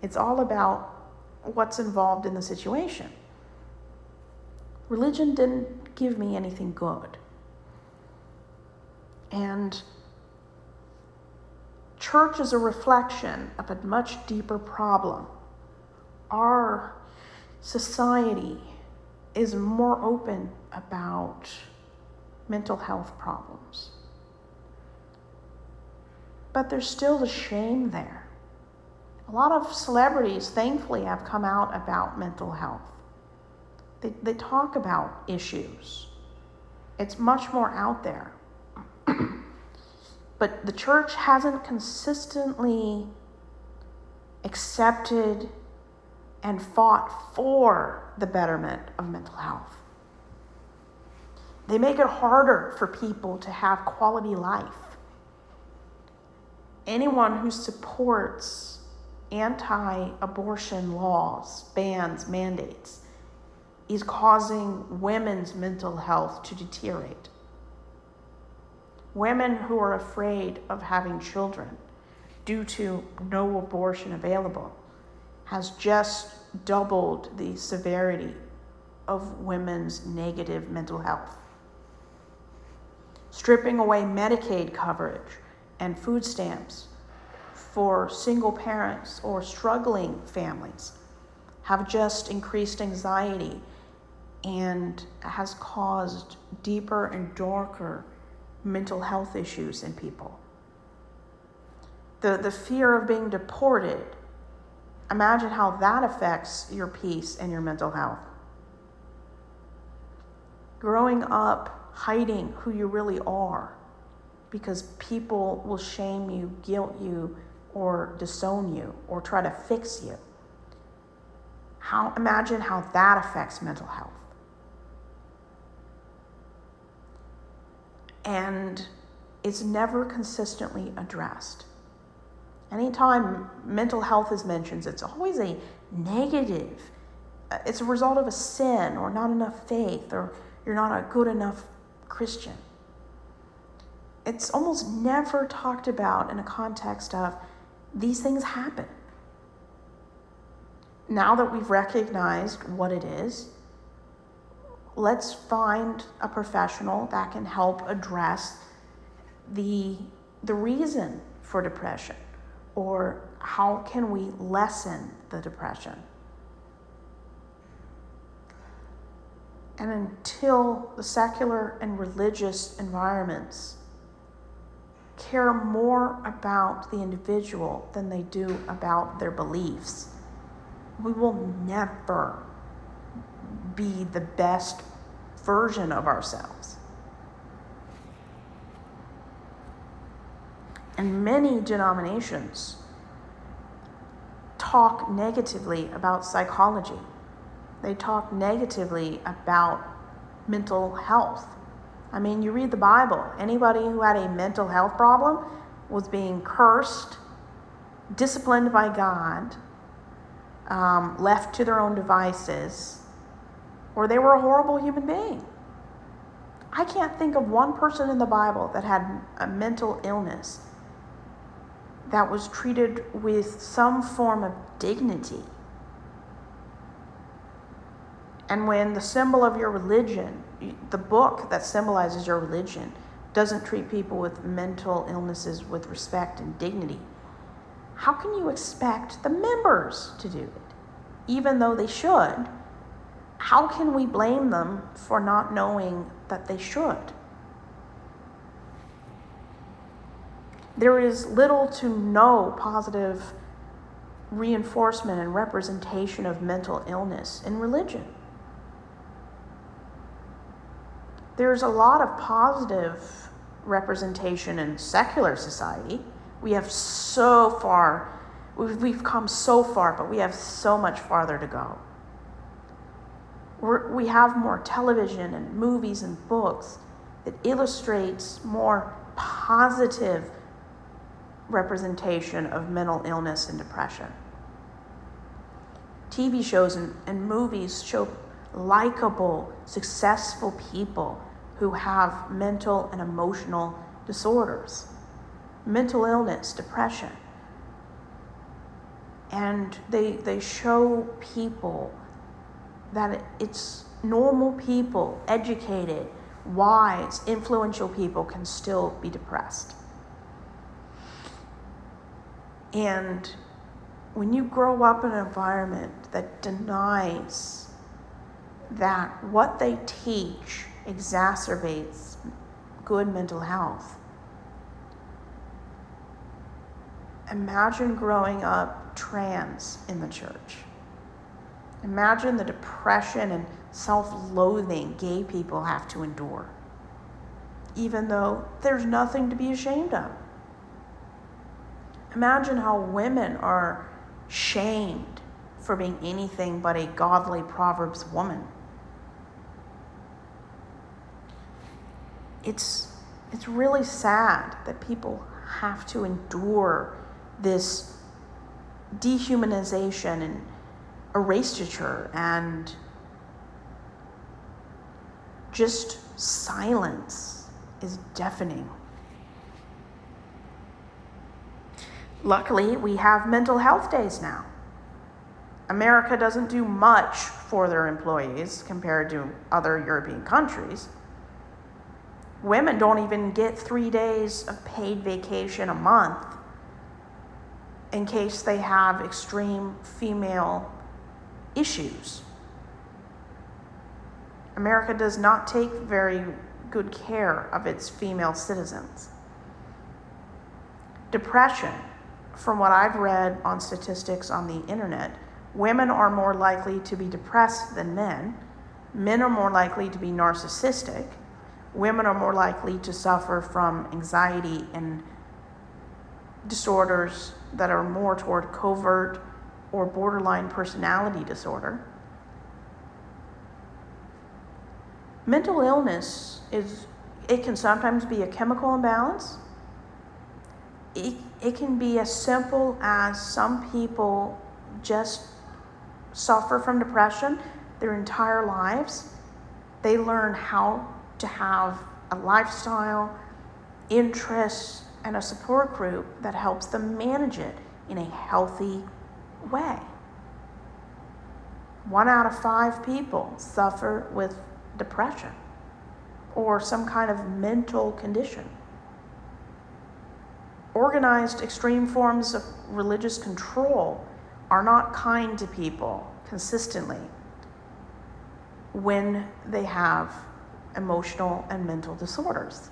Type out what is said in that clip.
It's all about what's involved in the situation. Religion didn't give me anything good. And church is a reflection of a much deeper problem. Our society is more open about mental health problems. But there's still the shame there. A lot of celebrities, thankfully, have come out about mental health. They talk about issues. It's much more out there. But the church hasn't consistently accepted and fought for the betterment of mental health. They make it harder for people to have quality life. Anyone who supports anti-abortion laws, bans, mandates, is causing women's mental health to deteriorate. Women who are afraid of having children due to no abortion available has just doubled the severity of women's negative mental health. Stripping away Medicaid coverage and food stamps for single parents or struggling families have just increased anxiety and has caused deeper and darker mental health issues in people. The fear of being deported, imagine how that affects your peace and your mental health. Growing up hiding who you really are because people will shame you, guilt you, or disown you, or try to fix you. Imagine how that affects mental health. And it's never consistently addressed. Anytime mental health is mentioned, it's always a negative. It's a result of a sin, or not enough faith, or you're not a good enough Christian. It's almost never talked about in a context of these things happen. Now that we've recognized what it is, let's find a professional that can help address the reason for depression, or how can we lessen the depression. And until the secular and religious environments care more about the individual than they do about their beliefs, we will never be the best version of ourselves. And many denominations talk negatively about psychology. They talk negatively about mental health. I mean, you read the Bible. Anybody who had a mental health problem was being cursed, disciplined by God, left to their own devices, or they were a horrible human being. I can't think of one person in the Bible that had a mental illness that was treated with some form of dignity. And when the symbol of your religion, the book that symbolizes your religion, doesn't treat people with mental illnesses with respect and dignity, how can you expect the members to do it? Even though they should, how can we blame them for not knowing that they should? There is little to no positive reinforcement and representation of mental illness in religion. There's a lot of positive representation in secular society. We've come so far, but we have so much farther to go. We have more television and movies and books that illustrates more positive representation of mental illness and depression. TV shows and movies show likable, successful people who have mental and emotional disorders, mental illness, depression. And they show people that it's normal people, educated, wise, influential people can still be depressed. And when you grow up in an environment that denies that what they teach exacerbates good mental health, imagine growing up trans in the church. Imagine the depression and self-loathing gay people have to endure, even though there's nothing to be ashamed of. Imagine how women are shamed for being anything but a godly Proverbs woman. It's really sad that people have to endure this dehumanization and erasure and just silence is deafening. Luckily, we have mental health days now. America doesn't do much for their employees compared to other European countries. Women don't even get 3 days of paid vacation a month in case they have extreme female issues. America does not take very good care of its female citizens. Depression, from what I've read on statistics on the internet, women are more likely to be depressed than men. Men are more likely to be narcissistic. Women are more likely to suffer from anxiety and disorders that are more toward covert or borderline personality disorder. Mental illness it can sometimes be a chemical imbalance. It can be as simple as some people just suffer from depression their entire lives. They learn how to have a lifestyle, interests, and a support group that helps them manage it in a healthy way. 1 out of 5 people suffer with depression or some kind of mental condition. Organized extreme forms of religious control are not kind to people consistently when they have emotional and mental disorders.